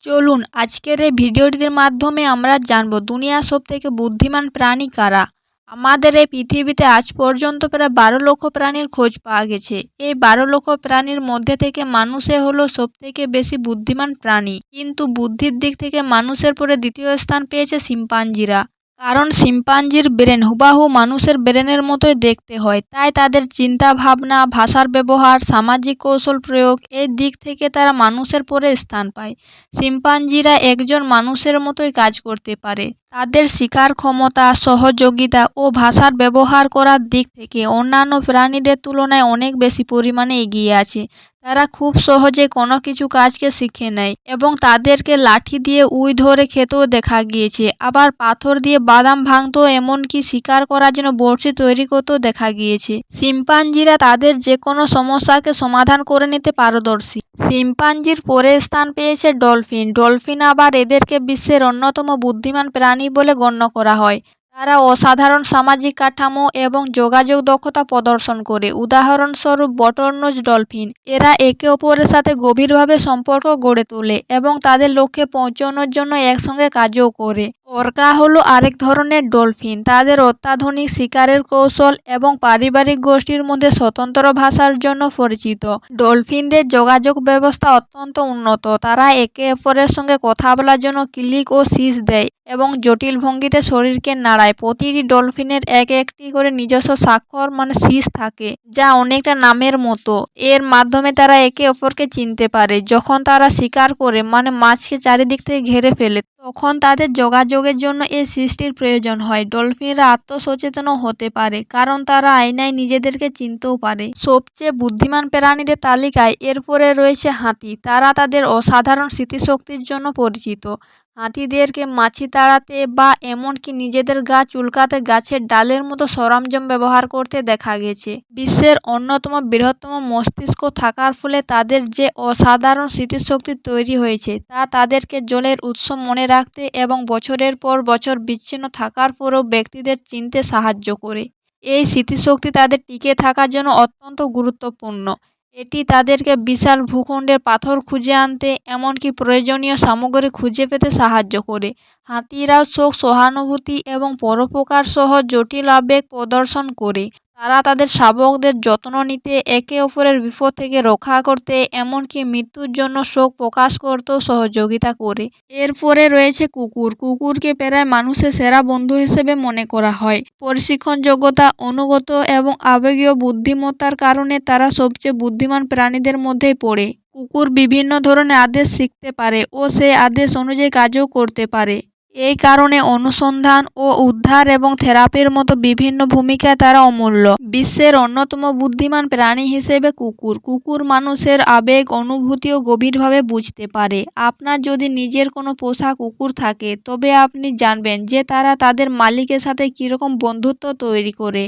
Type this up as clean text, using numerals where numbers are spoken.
চলুন আজকের এই ভিডিওটির মাধ্যমে আমরা জানব দুনিয়ার সবথেকে বুদ্ধিমান প্রাণী কারা। আমাদের এই পৃথিবীতে আজ পর্যন্ত প্রায় 12 লক্ষ প্রাণীর খোঁজ পাওয়া গেছে। এই 12 লক্ষ প্রাণীর মধ্যে থেকে মানুষে হলো সবথেকে বেশি বুদ্ধিমান প্রাণী, কিন্তু বুদ্ধির দিক থেকে মানুষের পরে দ্বিতীয় স্থান পেয়েছে শিম্পাঞ্জিরা। কারণ শিম্পাঞ্জির ব্রেন হুবাহু মানুষের ব্রেনের মতোই দেখতে হয়, তাই তাদের চিন্তা ভাবনা, ভাষার ব্যবহার, সামাজিক কৌশল প্রয়োগ এই দিক থেকে তারা মানুষের পরে স্থান পায়। শিম্পাঞ্জিরা একজন মানুষের মতোই কাজ করতে পারে। তাদের শিকার ক্ষমতা, সহযোগিতা ও ভাষার ব্যবহার করার দিক থেকে অন্যান্য প্রাণীদের তুলনায় অনেক বেশি পরিমাণে এগিয়ে আছে। তারা খুব সহজে কোনো কিছু কাজকে শিখে নেয় এবং তাদেরকে লাঠি দিয়ে উই ধরে খেতেও দেখা গিয়েছে, আবার পাথর দিয়ে বাদাম ভাঙতেও, এমনকি শিকার করার জন্য বড়শি তৈরি করতেও দেখা গিয়েছে। শিম্পাঞ্জিরা তাদের যে কোনো সমস্যাকে সমাধান করে নিতে পারদর্শী। শিম্পাঞ্জির পরে স্থান পেয়েছে ডলফিন। ডলফিন আবার এদেরকে বিশ্বের অন্যতম বুদ্ধিমান প্রাণী বলে গণ্য করা হয়। তারা অসাধারণ সামাজিক কাঠামো এবং যোগাযোগ দক্ষতা প্রদর্শন করে। উদাহরণস্বরূপ বটলনোজ ডলফিন। এরা একে অপরের সাথে গভীরভাবে সম্পর্ক গড়ে তোলে এবং তাদের লক্ষ্যে পৌঁছানোর জন্য একসঙ্গে কাজও করে। অর্কা হলো আরেক ধরনের ডলফিন। তাদের অত্যাধুনিক শিকারের কৌশল এবং পারিবারিক গোষ্ঠীর মধ্যে স্বতন্ত্র ভাষার জন্য পরিচিত। ডলফিনদের যোগাযোগ ব্যবস্থা অত্যন্ত উন্নত। তারা একে অপরের সঙ্গে কথা বলার জন্য ক্লিক ও শিস দেয় এবং জটিল ভঙ্গিতে শরীরকে নাড়ায়। প্রতিটি ডলফিনের এক একটি করে নিজস্ব স্বাক্ষর শিস থাকে, যা অনেকটা নামের মতো। এর মাধ্যমে তারা একে অপরকে চিনতে পারে। যখন তারা শিকার করে মাছকে চারিদিক থেকে ঘিরে ফেলে, তখন তাদের যোগাযোগের জন্য এই শিসটির প্রয়োজন হয়। ডলফিনরা আত্মসচেতনও হতে পারে, কারণ তারা আয়নায় নিজেদেরকে চিনতেও পারে। সবচেয়ে বুদ্ধিমান প্রাণীদের তালিকায় এরপরে রয়েছে হাতি। তারা তাদের অসাধারণ স্মৃতিশক্তির জন্য পরিচিত। হাতিদেরকে মাছি তাড়াতে বা এমনকি নিজেদের গা চুলকাতে গাছের ডালের মতো সরঞ্জাম ব্যবহার করতে দেখা গেছে। বিশ্বের অন্যতম বৃহত্তম মস্তিষ্ক থাকার ফলে তাদের যে অসাধারণ স্মৃতিশক্তি তৈরি হয়েছে, তা তাদেরকে জলের উৎস মনে রাখতে এবং বছরের পর বছর বিচ্ছিন্ন থাকার পরেও ব্যক্তিদের চিনতে সাহায্য করে। এই স্মৃতিশক্তি তাদের টিকে থাকার জন্য অত্যন্ত গুরুত্বপূর্ণ। এটি তাদেরকে বিশাল ভূখণ্ডের পাথর খুঁজে আনতে, এমনকি প্রয়োজনীয় সামগ্রী খুঁজে পেতে সাহায্য করে। হাতিরাও শোক, সহানুভূতি এবং পরোপকার সহ জটিল আবেগ প্রদর্শন করে। তারা তাদের শাবকদের যত্ন নিতে, একে অপরের বিপদ থেকে রক্ষা করতে, এমনকি মৃত্যুর জন্য শোক প্রকাশ করতেও সহযোগিতা করে। এরপরে রয়েছে কুকুর। কুকুরকে প্রায় মানুষের সেরা বন্ধু হিসেবে মনে করা হয়। প্রশিক্ষণ যোগ্যতা, অনুগত এবং আবেগীয় বুদ্ধিমত্তার কারণে তারা সবচেয়ে বুদ্ধিমান প্রাণীদের মধ্যেই পড়ে। কুকুর বিভিন্ন ধরনের আদেশ শিখতে পারে ও সেই আদেশ অনুযায়ী কাজও করতে পারে। এই কারণে অনুসন্ধান ও উদ্ধার এবং থেরাপির মতো বিভিন্ন ভূমিকায় তারা অমূল্য। বিশ্বের অন্যতম বুদ্ধিমান প্রাণী হিসেবে কুকুর। কুকুর মানুষের আবেগ, অনুভূতিও গভীরভাবে বুঝতে পারে। আপনার যদি নিজের কোনো পোষা কুকুর থাকে, তবে আপনি জানবেন যে তারা তাদের মালিকের সাথে কীরকম বন্ধুত্ব তৈরি করে।